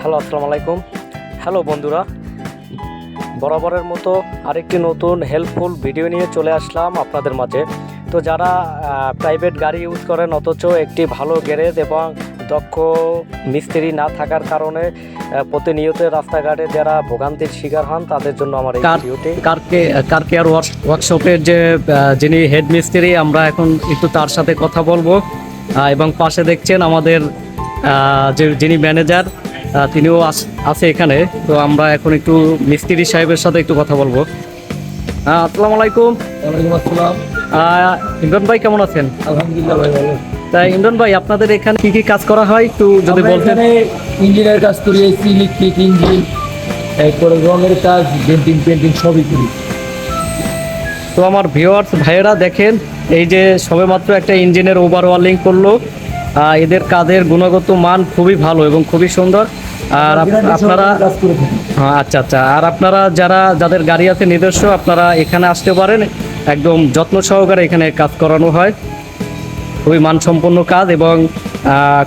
Hello, আসসালামু আলাইকুম। Hello বন্ধুরা, বরাবরের মতো আরেকটি নতুন হেল্পফুল ভিডিও নিয়ে চলে আসলাম আপনাদের মাঝে। তো যারা প্রাইভেট গাড়ি ইউজ করেন অথচ একটি ভালো গ্যারেজ এবং দক্ষ মিস্ত্রি না থাকার কারণে প্রতিনিয়ত রাস্তাঘাটে যারা ভোগান্তির শিকার হন, তাদের জন্য আমার এই ভিডিওটি। কার কেয়ার ওয়ার্কশপের যে যিনি হেড মিস্ত্রি, আমরা এখন একটু তার সাথে কথা বলবো। এবং পাশে দেখছেন আমাদের যিনি ম্যানেজার, তিনিও আছে এখানে। তো আমরা এখন একটু মিস্ত্রি সাহেবের সাথে একটু কথা বলবো। আসসালামু আলাইকুম। ওয়ালাইকুম আসসালাম। ইমরান ভাই কেমন আছেন? আলহামদুলিল্লাহ ভাই, ভালো। তাই ইমরান ভাই, আপনাদের এখানে কি কি কাজ করা হয় একটু যদি বলতেন। ইঞ্জিনের কাজ করি, ইলেকট্রিক ইঞ্জিন, এরপরে রঙের কাজ, ডেন্টিং পেন্টিং সবই করি। তো আমার ভিউয়ার্স ভাইয়েরা দেখেন, এই যে সবেমাত্র একটা ইঞ্জিনের ওভারওয়ালিং করলো। এদের কাজের গুণগত মান খুবই ভালো এবং খুবই সুন্দর। আর আপনারা আচ্ছা, আর আপনারা যাদের গাড়ি আছে নিজস্ব, আপনারা এখানে আসতে পারেন। একদম যত্ন সহকারে এখানে কাজ করানো হয়, খুবই মানসম্পন্ন কাজ এবং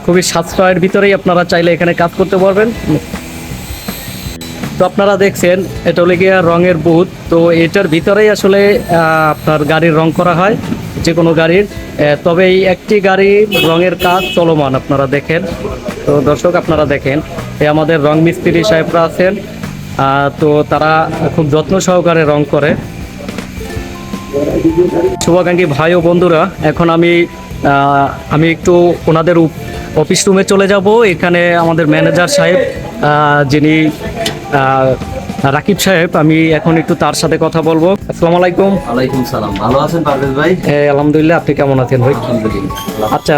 খুবই সাশ্রয়ের ভিতরেই আপনারা চাইলে এখানে কাজ করতে পারবেন। তো আপনারা দেখছেন এটা হলে গিয়ে রঙের বুথ। তো এটার ভিতরেই আসলে আপনার গাড়ির রং করা হয়, যে কোনো গাড়ির। তবে এই একটি গাড়ির রঙের কাজ চলমান, আপনারা দেখেন। তো দর্শক আপনারা দেখেন, এই আমাদের রং মিস্ত্রি সাহেবরা আছেন। তো তারা খুব যত্ন সহকারে রং করে। শুভাকাঙ্ক্ষী ভাই ও বন্ধুরা, এখন আমি একটু ওনাদের অফিস রুমে চলে যাব। এখানে আমাদের ম্যানেজার সাহেব, যিনি রাকিব সাহেব, আমি এখন একটু তার সাথে কথা বলবো। আসসালামু আলাইকুম। ওয়ালাইকুম সালাম। ভালো আছেন পারভেজ ভাই? আলহামদুলিল্লাহ, আপনি কেমন আছেন ভাই? আচ্ছা,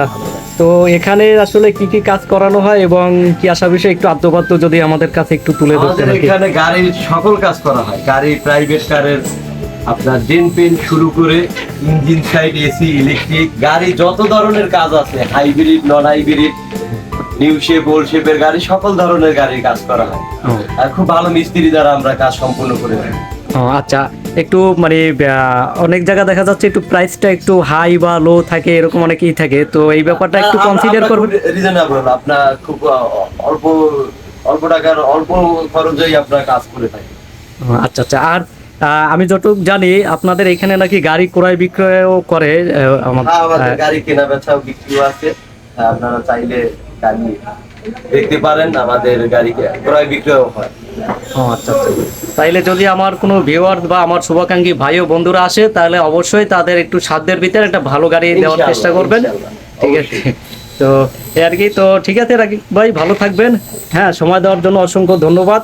তো এখানে আসলে কি কি কাজ করানো হয় এবং কি আসা বিষয়ে একটু আদ্যপাদ্য যদি আমাদের কাছে একটু তুলে ধরতেন। এখানে গাড়ির সকল কাজ করা হয়। গাড়ি প্রাইভেট কারের আপনার ডেন পেন শুরু করে ইঞ্জিন সাইড, এসি, ইলেকট্রিক, গাড়ি যত ধরনের কাজ আছে, hybrid, non hybrid, new shape, old শেপের গাড়ি, সকল ধরনের গাড়ির কাজ করা হয়। আর খুব ভালো মিস্ত্রি দ্বারা আমরা কাজ সম্পূর্ণ করে থাকি। আচ্ছা, একটু মানে অনেক জায়গা দেখা যাচ্ছে একটু প্রাইসটা একটু হাই বা লো থাকে, এরকম অনেকেই থাকে। তো এই ব্যাপারটা একটু কনসিডার করবেন। রিজনেবল, আপনার খুব অল্প টাকার অল্প খরচেই আপনার কাজ করে থাকি। আচ্ছা, আর আমি যতটুকু জানি আপনাদের এখানে নাকি গাড়ি ক্রয় বিক্রয়ও করে। আমাদের গাড়ি কেনা বেচাও বিক্রিও আছে। আপনারা চাইলে গাড়ি দেখতে পারেন, আমাদের গাড়ি ক্রয় বিক্রয় হয়। আচ্ছা, তাইলে যদি আমার কোনো ভিউয়ার্স বা আমার শুভাকাঙ্ক্ষী ভাই ও বন্ধুরা আসে, তাহলে অবশ্যই তাদের একটু সাধ্যের ভিতরে একটা ভালো গাড়ি দেওয়ার চেষ্টা করবেন। ঠিক আছে, তো এই আর কি। তো ঠিক আছে রাকিব ভাই, ভালো থাকবেন। হ্যাঁ, সময় দেওয়ার জন্য অসংখ্য ধন্যবাদ।